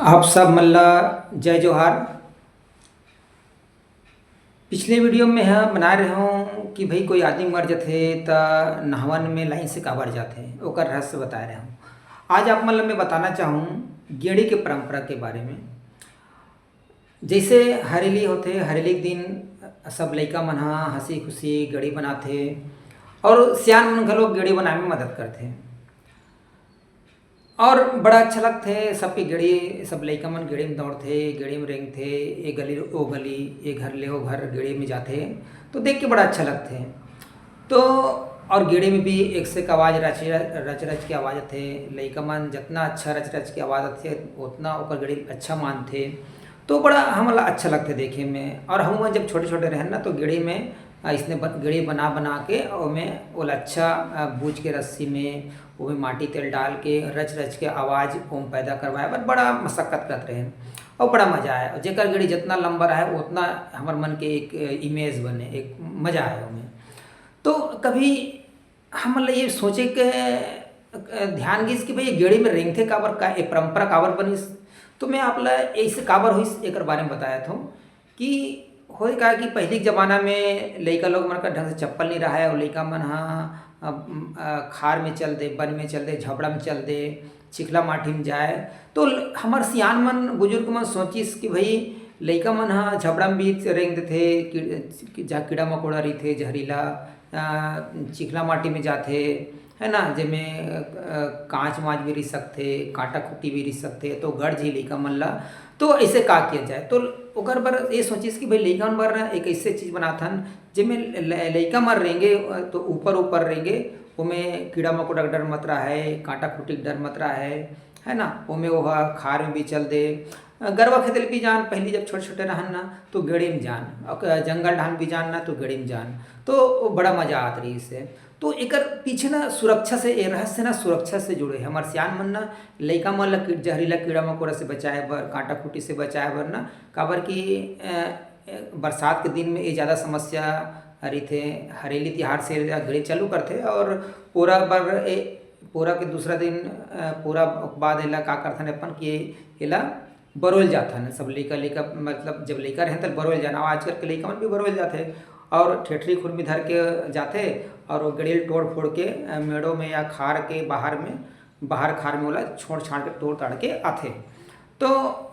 आप सब मल्ला जय जोहार। पिछले वीडियो में हम बना रहे हूँ कि भाई कोई आदमी मर जाते त नहवन में लाइन से काबर जाते ओकर रहस्य बता रहे हूँ। आज आप मतलब मैं बताना चाहूँ गेड़ी के परंपरा के बारे में। जैसे हरेली होते हरेली के दिन सब लइका मन ह हंसी खुशी गेड़ी बनाते और सियान मन घलो गेड़ी बनाए में मदद करते और बड़ा अच्छा लगते। सबके गेड़ी सब लइका मन गेड़ी में दौड़ते, गेड़ी में रेंगते, ये गली ओ गली, ये घर ले ओ घर गेड़ी में जाते तो देख के बड़ा अच्छा लगते। तो और गेड़ी में भी एक से एक आवाज़ रच रच के आवाज़ आते। लइका मन जितना अच्छा रच रच के आवाज़ आते उतना ओकर गेड़ी अच्छा मानते। तो बड़ा हमला अच्छा लगते देखे में। और हम जब छोटे छोटे रहें ना तो गेड़ी में इसने गेड़ी बना बना के और में वो अच्छा बूझ के रस्सी में वो में माटी तेल डाल के रच रच के आवाज़ ओम पैदा करवाए पर बड़ा मशक्कत करते रहे और बड़ा मज़ा आया। जेकर गेड़ी जितना लंबा रहे उतना हमार मन के एक इमेज बने, एक मज़ा आया उनमें। तो कभी हम मतलब ये सोचे के ध्यान गिस कि भाई ये गेड़ी में रेंगथे काबर का ये परंपरा काबर बनिस। तो मैं आपला ऐसे काबर होइस एक बारे में बताया था कि होए का कि पहले के ज़माना में लइका लोग मन का ढंग से चप्पल नहीं रहा है और लइका मन खार में चल दे, बन में चल दे, झपड़ा में चल दे, चिखला माटी में जाए। तो हमार सियान मन बुजुर्ग मन सोचिस कि भाई लइका मन झपड़ा में भी रेंग देते जहाँ कीड़ा मकोड़ा रही जहरीला चिखला माटी में जाते है ना, जेमें कांच माच भी रह सकते, कांटा खुट्टी भी रह सकते। तो गढ़ जी लइका मन ला तो ऐसे का किया जाए। तो ओकर बर ये सोचिस कि भाई लइका मन बर एक ऐसे चीज़ बनाथन जेमें लइका मन रहेंगे तो ऊपर ऊपर रहेंगे, ओमें कीड़ा मकोड़ा का डर मत रहा है, कांटा खुट्टी का डर मत रहा है ना। ओमें वो खार में भी चल दे, गरवा खेतल भी जान पहले जब छोटे छोटे रहन ना तो गेड़ी में जान, जंगल ढान भी जान ना तो गेड़ी में जान। तो बड़ा मजा आत रही इससे। तो एकर पीछे ना सुरक्षा से ए रहस्य ना सुरक्षा से जुड़े है। हमार सियान मन ना लइका मन ला जहरीला कीड़ा मकोड़ा से बचाए बर, कांटा खुट्टी से बचाए बर ना काबर की बरसात के दिन में ये ज़्यादा समस्या रही। हरेली तिहार से गेड़ी चालू करते और पूरा बर पूरा के दूसरा दिन पूरा बाद एला का करथन अपन कि एला बरोल जाथन सब लइका लइका मतलब जब लइका रहें तब बरोल जाना। आजकल के लइका मन भी बरोल जाते और ठेठरी खुरमी धर के जाते और वो गड़ेल तोड़ फोड़ के मेड़ों में या खार के बाहर खार में वाला छोड़ छाड़ के तोड़ ताड़ के आते। तो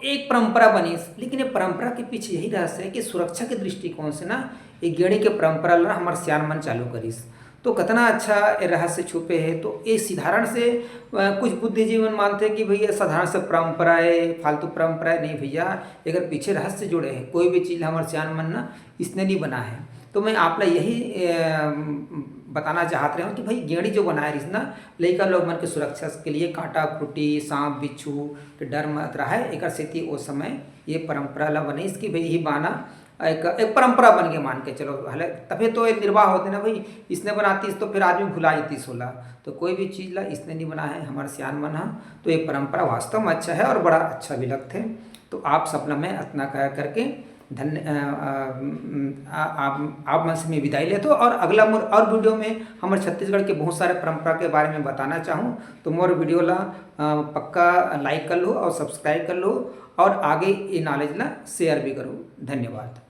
एक परंपरा बनी, लेकिन ये परंपरा के पीछे यही रहस्य है कि सुरक्षा के दृष्टिकोण से ना ये गेड़ी के परंपरा ला हमारे सियान मन चालू करिस। तो कितना अच्छा रहस्य छुपे है। तो ये साधारण से कुछ बुद्धिजीवन मानते हैं कि भैया साधारण से परंपरा है, फालतू परंपरा है। नहीं भैया, अगर पीछे रहस्य जुड़े हैं कोई भी चीज़ हमारे सियान मन ना इसने नहीं बना है। तो मैं आप यही बताना चाहते रहे हूँ कि भाई गेड़ी जो बनाए रही ना लइका लोग मन के सुरक्षा के लिए कांटा खुट्टी सांप बिच्छू के डर मत रहा है। एक सेती उस समय ये परंपरा ला बनी इसकी भाई यही बाना एक परंपरा बन के मान के चलो हले तभी तो एक निर्वाह होते ना भाई। इसने बनाती तो फिर आदमी भुला जाती सोला। तो कोई भी चीज़ ला इसने नहीं बना है हमारे सियान मन तो ये परंपरा वास्तव में अच्छा है और बड़ा अच्छा भी लगते। तो आप सपना में इतना कह करके धन्य आप मन से मैं विदाई लेते और अगला मोर और वीडियो में हमारे छत्तीसगढ़ के बहुत सारे परंपरा के बारे में बताना चाहूँ। तो मोर वीडियो ला पक्का लाइक कर लो और सब्सक्राइब कर लो और आगे ये नॉलेज ला शेयर भी करो। धन्यवाद।